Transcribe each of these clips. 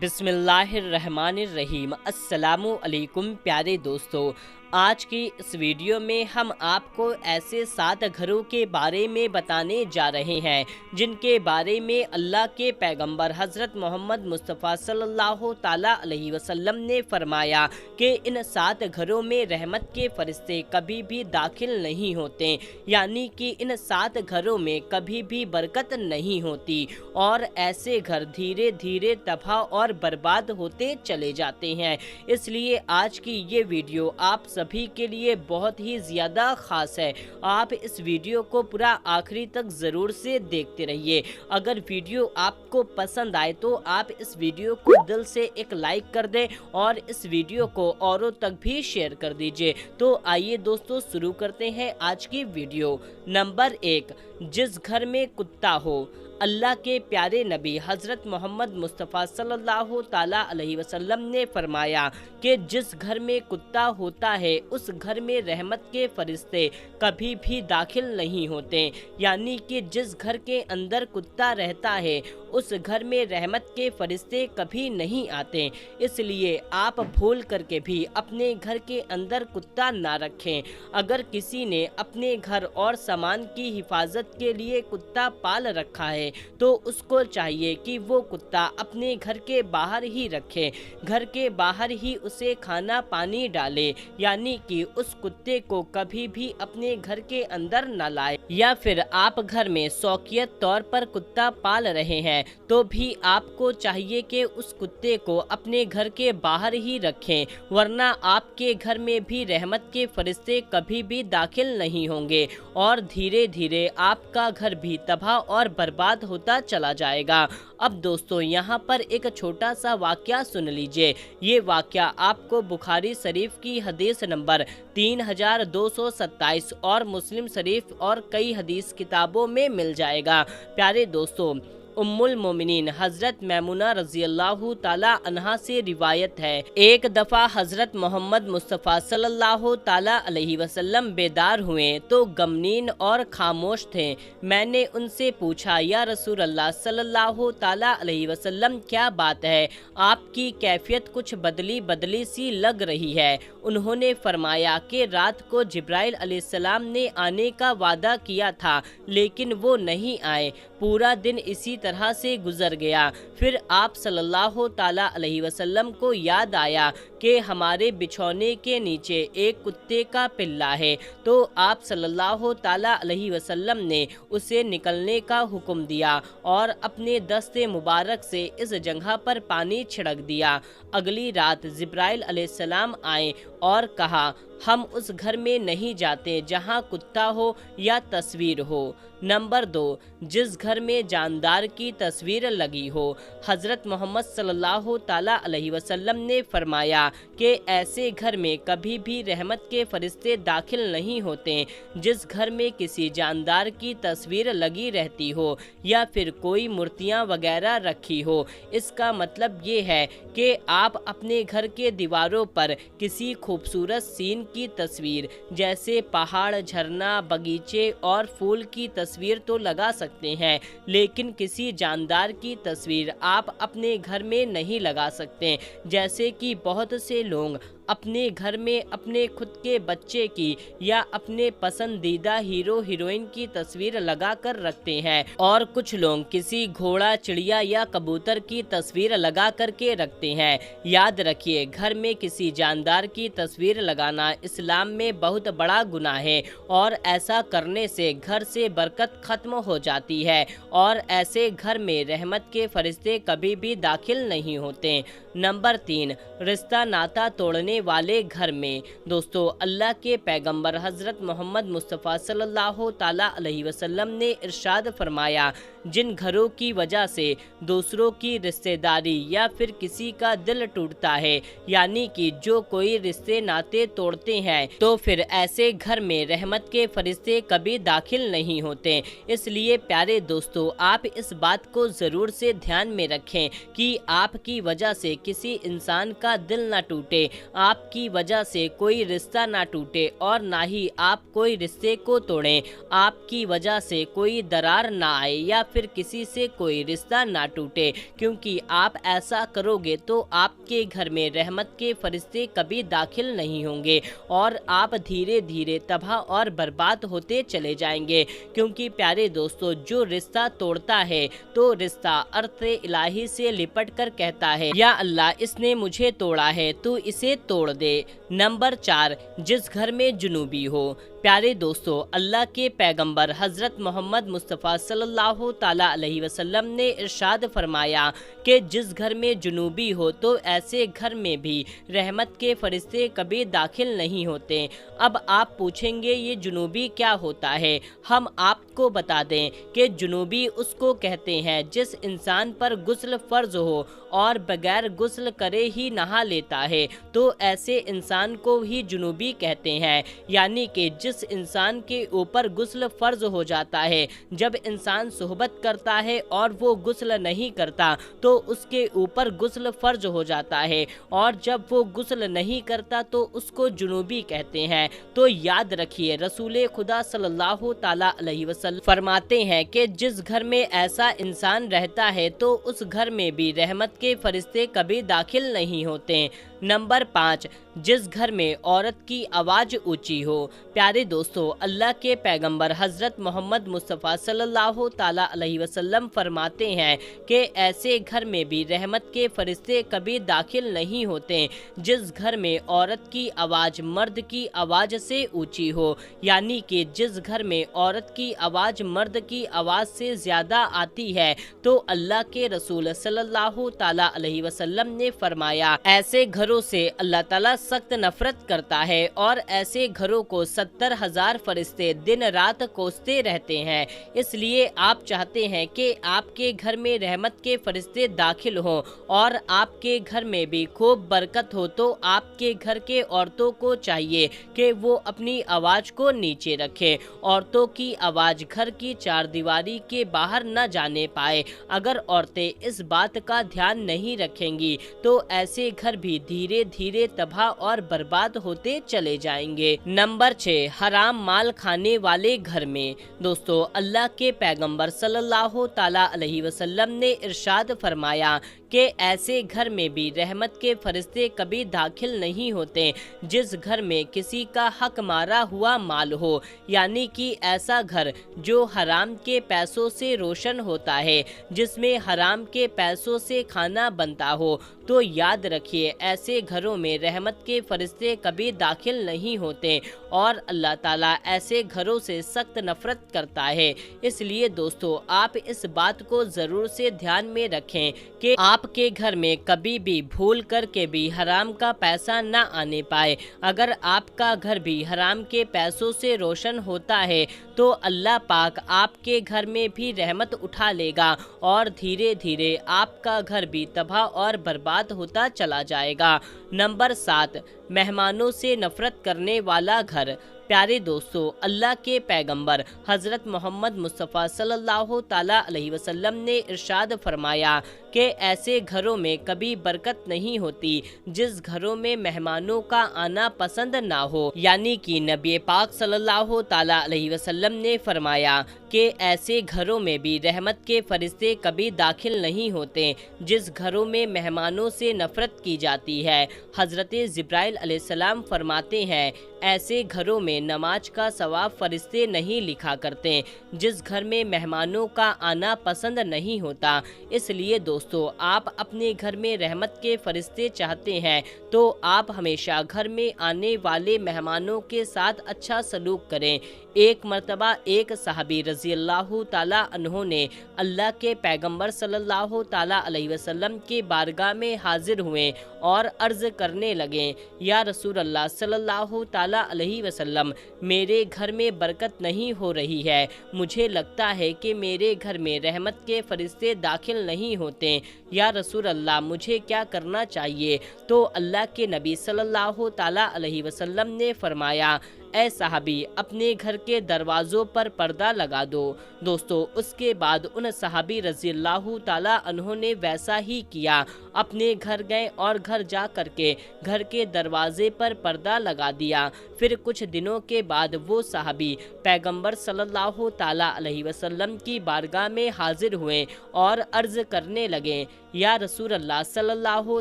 بسم اللہ الرحمن الرحیم۔ السلام علیکم پیارے دوستو، آج کی اس ویڈیو میں ہم آپ کو ایسے 7 گھروں کے بارے میں بتانے جا رہے ہیں جن کے بارے میں اللہ کے پیغمبر حضرت محمد مصطفیٰ صلی اللہ تعالیٰ علیہ وسلم نے فرمایا کہ ان 7 گھروں میں رحمت کے فرشتے کبھی بھی داخل نہیں ہوتے، یعنی کہ ان 7 گھروں میں کبھی بھی برکت نہیں ہوتی اور ایسے گھر دھیرے دھیرے تباہ اور برباد ہوتے چلے جاتے ہیں۔ اس لیے آج کی یہ ویڈیو آپ سبھی کے لیے بہت ہی زیادہ خاص ہے۔ آپ اس ویڈیو کو پورا آخری تک ضرور سے دیکھتے رہیے۔ اگر ویڈیو آپ کو پسند آئے تو آپ اس ویڈیو کو دل سے ایک لائک کر دیں اور اس ویڈیو کو اوروں تک بھی شیئر کر دیجئے۔ تو آئیے دوستو شروع کرتے ہیں آج کی ویڈیو۔ نمبر 1، جس گھر میں کتا ہو۔ اللہ کے پیارے نبی حضرت محمد مصطفیٰ صلی اللہ تعالیٰ علیہ وسلم نے فرمایا کہ جس گھر میں کتا ہوتا ہے اس گھر میں رحمت کے فرشتے کبھی بھی داخل نہیں ہوتے، یعنی کہ جس گھر کے اندر کتا رہتا ہے اس گھر میں رحمت کے فرشتے کبھی نہیں آتے۔ اس لیے آپ بھول کر کے بھی اپنے گھر کے اندر کتا نہ رکھیں۔ اگر کسی نے اپنے گھر اور سامان کی حفاظت کے لیے کتا پال رکھا ہے تو اس کو چاہیے کہ وہ کتا اپنے گھر کے باہر ہی رکھے، گھر کے باہر ہی اسے کھانا پانی ڈالے، یعنی کہ اس کتے کو کبھی بھی اپنے گھر کے اندر نہ لائے۔ یا پھر آپ گھر میں شوقیت طور پر کتا پال رہے ہیں تو بھی آپ کو چاہیے کہ اس کتے کو اپنے گھر کے باہر ہی رکھیں، ورنہ آپ کے گھر میں بھی رحمت کے فرشتے کبھی بھی داخل نہیں ہوں گے اور دھیرے دھیرے آپ کا گھر بھی تباہ اور برباد ہوتا چلا جائے گا۔ اب دوستو یہاں پر ایک چھوٹا سا واقعہ سن لیجئے۔ یہ واقعہ آپ کو بخاری شریف کی حدیث نمبر 3227 اور مسلم شریف اور کئی حدیث کتابوں میں مل جائے گا۔ پیارے دوستو، ام المومنین حضرت میمونہ رضی اللہ تعالیٰ عنہا سے روایت ہے، ایک دفعہ حضرت محمد مصطفیٰ صلی اللہ تعالیٰ علیہ وسلم بیدار ہوئے تو غمگین اور خاموش تھے۔ میں نے ان سے پوچھا، یا رسول اللہ صلی اللہ تعالیٰ علیہ وسلم کیا بات ہے؟ آپ کی کیفیت کچھ بدلی بدلی سی لگ رہی ہے۔ انہوں نے فرمایا کہ رات کو جبرائیل علیہ السلام نے آنے کا وعدہ کیا تھا لیکن وہ نہیں آئے، پورا دن اسی طرح سے گزر گیا۔ پھر آپ صلی اللہ تعالیٰ علیہ وسلم کو یاد آیا کہ ہمارے بچھونے کے نیچے ایک کتے کا پلہ ہے، تو آپ صلی اللہ تعالیٰ علیہ وسلم نے اسے نکلنے کا حکم دیا اور اپنے دست مبارک سے اس جگہ پر پانی چھڑک دیا۔ اگلی رات جبرائیل علیہ السلام آئے اور کہا، ہم اس گھر میں نہیں جاتے جہاں کتا ہو یا تصویر ہو۔ نمبر 2، جس گھر میں جاندار کی تصویر لگی ہو۔ حضرت محمد صلی اللہ تعالیٰ علیہ وسلم نے فرمایا کہ ایسے گھر میں کبھی بھی رحمت کے فرشتے داخل نہیں ہوتے۔ جس گھر میں کسی جاندار کی تصویر لگی رہتی ہو یا پھر کوئی مورتیاں وغیرہ رکھی ہو، اس کا مطلب یہ ہے کہ آپ اپنے گھر کے دیواروں پر کسی خوبصورت سین کی تصویر جیسے پہاڑ، جھرنا، باغیچے اور پھول کی تصویر تو لگا سکتے ہیں، لیکن کسی جاندار کی تصویر آپ اپنے گھر میں نہیں لگا سکتے۔ جیسے کہ بہت سے لوگ اپنے گھر میں اپنے خود کے بچے کی یا اپنے پسندیدہ ہیرو ہیروئن کی تصویر لگا کر رکھتے ہیں، اور کچھ لوگ کسی گھوڑا، چڑیا یا کبوتر کی تصویر لگا کر کے رکھتے ہیں۔ یاد رکھیے، گھر میں کسی جاندار کی تصویر لگانا اسلام میں بہت بڑا گناہ ہے اور ایسا کرنے سے گھر سے برکت ختم ہو جاتی ہے اور ایسے گھر میں رحمت کے فرشتے کبھی بھی داخل نہیں ہوتے۔ نمبر 3، رشتہ ناتا توڑنے والے گھر میں۔ دوستو، اللہ کے پیغمبر حضرت محمد مصطفیٰ صلی اللہ تعالیٰ علیہ وسلم نے ارشاد فرمایا، جن گھروں کی وجہ سے دوسروں کی رشتہ داری یا پھر کسی کا دل ٹوٹتا ہے، یعنی کہ جو کوئی رشتے ناتے توڑتے ہیں، تو پھر ایسے گھر میں رحمت کے فرشتے کبھی داخل نہیں ہوتے۔ اس لیے پیارے دوستو، آپ اس بات کو ضرور سے دھیان میں رکھیں کہ آپ کی وجہ سے کسی انسان کا دل نہ ٹوٹے، آپ کی وجہ سے کوئی رشتہ نہ ٹوٹے اور نہ ہی آپ کوئی رشتے کو توڑیں، آپ کی وجہ سے کوئی درار نہ آئے یا फिर किसी से कोई रिश्ता ना टूटे, क्योंकि आप ऐसा करोगे तो आपके घर में रहमत के फरिश्ते कभी दाखिल नहीं होंगे और आप धीरे धीरे तबाह और बर्बाद होते चले जाएंगे। क्योंकि प्यारे दोस्तों, जो रिश्ता तोड़ता है तो रिश्ता अर्थ इलाही से लिपट कर कहता है, या अल्लाह इसने मुझे तोड़ा है तो इसे तोड़ दे। नंबर 4, जिस घर में जुनूबी हो। प्यारे दोस्तों, अल्लाह के पैगंबर हज़रत मोहम्मद मुस्तफ़ा सल्लल्लाहु ताला अलैहि वसल्लम ने इरशाद फरमाया कि जिस घर में जुनूबी हो तो ऐसे घर में भी रहमत के फरिश्ते कभी दाखिल नहीं होते। अब आप पूछेंगे ये जुनूबी क्या होता है? हम आपको बता दें कि जुनूबी उसको कहते हैं जिस इंसान पर गुस्ल फ़र्ज हो और बगैर गुस्ल करे ही नहा लेता है, तो ऐसे इंसान को ही जुनूबी कहते हैं। यानी कि जिस इंसान के ऊपर गुस्ल फ़र्ज हो जाता है, जब इंसान सोहबत करता है और वो गुस्ल नहीं करता तो उसके ऊपर गुस्ल फ़र्ज हो जाता है, और जब वो गुस्ल नहीं करता तो उसको जुनूबी कहते हैं। तो याद रखिए, रसूल खुदा सल्लल्लाहु ताला अलैहि वसल्लम फरमाते हैं कि जिस घर में ऐसा इंसान रहता है तो उस घर में भी रहमत के फरिश्ते कभी दाखिल नहीं होते। नंबर 5, जिस घर में औरत की आवाज़ ऊंची हो। प्यारे दोस्तों, अल्लाह के पैगंबर हज़रत मोहम्मद मुस्तफ़ा सल्लल्लाहु ताला अलैहि वसल्लम फरमाते हैं कि ऐसे घर में भी रहमत के फरिश्ते कभी दाखिल नहीं होते जिस घर में औरत की आवाज़ मर्द की आवाज़ से ऊंची हो। यानी कि जिस घर में औरत की आवाज़ मर्द की आवाज़ से ज़्यादा आती है तो अल्लाह के रसूल सल्लल्लाहु ताला अलैहि वसल्लम ने फरमाया, ऐसे घरों से अल्लाह ताला सख्त नफरत करता है और ऐसे घरों को 70,000 फरिश्ते दिन रात कोसते रहते हैं। इसलिए आप चाहते हैं कि आपके घर में रहमत के फरिश्ते दाखिल हों और आपके घर में भी खूब बरकत हो, तो आपके घर के औरतों को चाहिए कि वो अपनी आवाज़ को नीचे रखें। औरतों की आवाज़ घर की चार दीवारी के बाहर न जाने पाए। अगर औरतें इस बात का ध्यान नहीं रखेंगी तो ऐसे घर भी धीरे धीरे तबाह और बर्बाद होते चले जाएंगे। नंबर 6, हराम माल खाने वाले घर में। दोस्तों, अल्लाह के पैगंबर सल्लल्लाहु ताला अलैहि वसल्लम ने इरशाद फरमाया कि ऐसे घर में भी रहमत के फरिश्ते कभी दाखिल नहीं होते जिस घर में किसी का हक मारा हुआ माल हो। यानी कि ऐसा घर जो हराम के पैसों से रोशन होता है, जिसमें हराम के पैसों से खाना बनता हो। तो याद रखिए, ऐसे घरों में रहमत के फरिश्ते कभी दाखिल नहीं होते और अल्लाह ताला ऐसे घरों से सख्त नफरत करता है। इसलिए दोस्तों, आप इस बात को ज़रूर से ध्यान में रखें कि आपके घर में कभी भी भूल करके भी हराम का पैसा ना आने पाए। अगर आपका घर भी हराम के पैसों से रोशन होता है तो अल्लाह पाक आपके घर में भी रहमत उठा लेगा और धीरे धीरे आपका घर भी तबाह और बर्बाद होता चला जाएगा। नंबर 7, मेहमानों से नफरत करने वाला घर। प्यारे दोस्तों, अल्लाह के पैगंबर हज़रत मोहम्मद मुस्तफ़ा सल्लल्लाहु ताला अलैहि वसल्लम ने इरशाद फरमाया कि ऐसे घरों में कभी बरकत नहीं होती जिस घरों में मेहमानों का आना पसंद ना हो। यानी कि नबी पाक सल्लल्लाहु ताला अलैहि वसल्लम ने फरमाया कि ऐसे घरों में भी रहमत के फरिश्ते कभी दाखिल नहीं होते जिस घरों में मेहमानों से नफरत की जाती है। हज़रत जिब्राइल अलैहिस्सलाम फरमाते हैं, ऐसे घरों में नमाज का सवाब फरिश्ते नहीं लिखा करते जिस घर में मेहमानों का आना पसंद नहीं होता। इसलिए दोस्तों, आप अपने घर में रहमत के फरिश्ते चाहते हैं तो आप हमेशा घर में आने वाले मेहमानों के साथ अच्छा सलूक करें। एक मर्तबा एक सहाबी रज़ी अल्लाह ताला अन्हो ने अल्लाह के पैगंबर सल्लल्लाहु ताला अलैहि वसल्लम के बारगाह में हाजिर हुए और अर्ज़ करने लगे, या रसूल अल्लाह सल्लल्लाहु ताला अलैहि वसल्लम, मेरे घर में बरकत नहीं हो रही है। मुझे लगता है कि मेरे घर में रहमत के फरिश्ते दाखिल नहीं होते। या रसूल अल्लाह, मुझे क्या करना चाहिए? तो अल्लाह के नबी सल्लल्लाहु ताला अलैहि वसल्लम ने फरमाया, ए सहाबी अपने घर के दरवाज़ों पर पर्दा लगा दो। दोस्तों उसके बाद उन सहाबी रज़ी अल्लाह ताला अन्हों ने वैसा ही किया, अपने घर गए और घर जा कर के घर के दरवाजे पर पर्दा लगा दिया। फिर कुछ दिनों के बाद वो सहाबी पैगंबर सल्लल्लाहु ताला अलैहि वसल्लम की बारगाह में हाजिर हुए और अर्ज़ करने लगे, या रसूल अल्लाह सल्लल्लाहु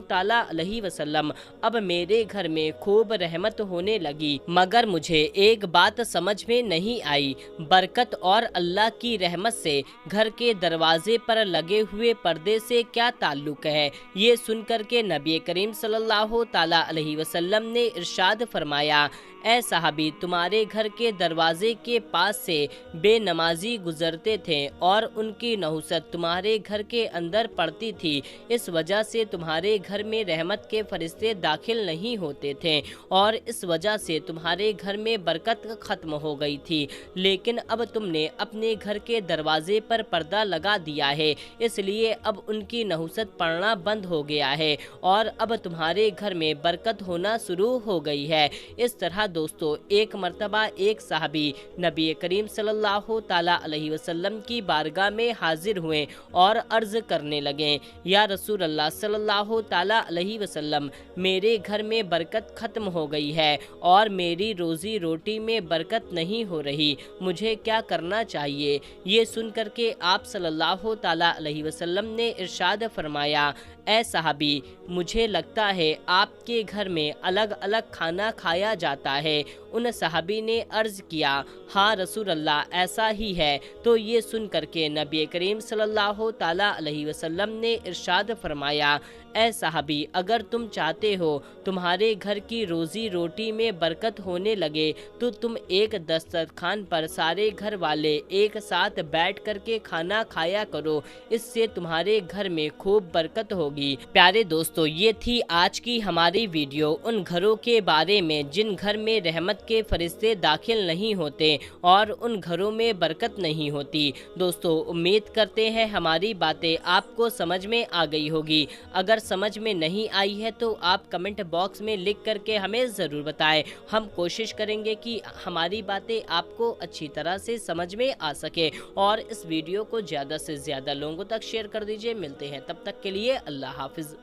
ताला अलैहि वसल्लम, अब मेरे घर में खूब रहमत होने लगी, मगर मुझे एक बात समझ में नहीं आई, बरकत और अल्लाह की रहमत से घर के दरवाजे पर लगे हुए पर्दे से क्या ताल्लुक है। ये सुनकर के नबी करीम सल्लल्लाहु ताला अलैहि वसल्लम ने इरशाद फरमाया, ए सहाबी तुम्हारे घर के दरवाजे के पास से बेनमाजी गुजरते थे और उनकी नहुसत तुम्हारे घर के अंदर पड़ती थी, इस वजह से तुम्हारे घर में रहमत के फरिश्ते दाखिल नहीं होते थे और इस वजह से तुम्हारे घर में बरकत ख़त्म हो गई थी। लेकिन अब तुमने अपने घर के दरवाजे पर पर्दा लगा दिया है, इसलिए अब उनकी नहुसत पड़ना बंद हो गया है और अब तुम्हारे घर में बरकत होना शुरू हो गई है। इस तरह दोस्तों एक मर्तबा एक सहाबी नबी करीम सल्लल्लाहु ताला अलैहि वसल्लम की बारगाह में हाजिर हुए और अर्ज़ करने लगे, या रसूल अल्लाह सल्लल्लाहु ताला अलैहि वसल्लम, मेरे घर में बरकत ख़त्म हो गई है और मेरी रोज़ी रोटी में बरकत नहीं हो रही, मुझे क्या करना चाहिए। ये सुन कर के आप सल्लल्लाहु ताला अलैहि वसल्लम ने इरशाद फरमाया, ए सहाबी मुझे लगता है आपके घर में अलग अलग खाना खाया जाता है। उन सहाबी ने अर्ज़ किया, हाँ रसूल अल्लाह ऐसा ही है। तो ये सुन करके नबी करीम सल्लल्लाहु ताला अलैहि वसल्लम ने इरशाद फरमाया, ए सहाबी अगर तुम चाहते हो तुम्हारे घर की रोज़ी रोटी में बरकत होने लगे तो तुम एक दस्तरखान पर सारे घर वाले एक साथ बैठ करके खाना खाया करो, इससे तुम्हारे घर में खूब बरकत होगी। प्यारे दोस्तों ये थी आज की हमारी वीडियो उन घरों के बारे में जिन घर में रहमत के फरिश्ते दाखिल नहीं होते और उन घरों में बरकत नहीं होती। दोस्तों उम्मीद करते हैं हमारी बातें आपको समझ में आ गई होगी। अगर समझ में नहीं आई है तो आप कमेंट बॉक्स में लिख करके हमें ज़रूर बताएं। हम कोशिश करेंगे कि हमारी बातें आपको अच्छी तरह से समझ में आ सके और इस वीडियो को ज़्यादा से ज़्यादा लोगों तक शेयर कर दीजिए। मिलते हैं तब तक के लिए अल्लाह हाफिज़।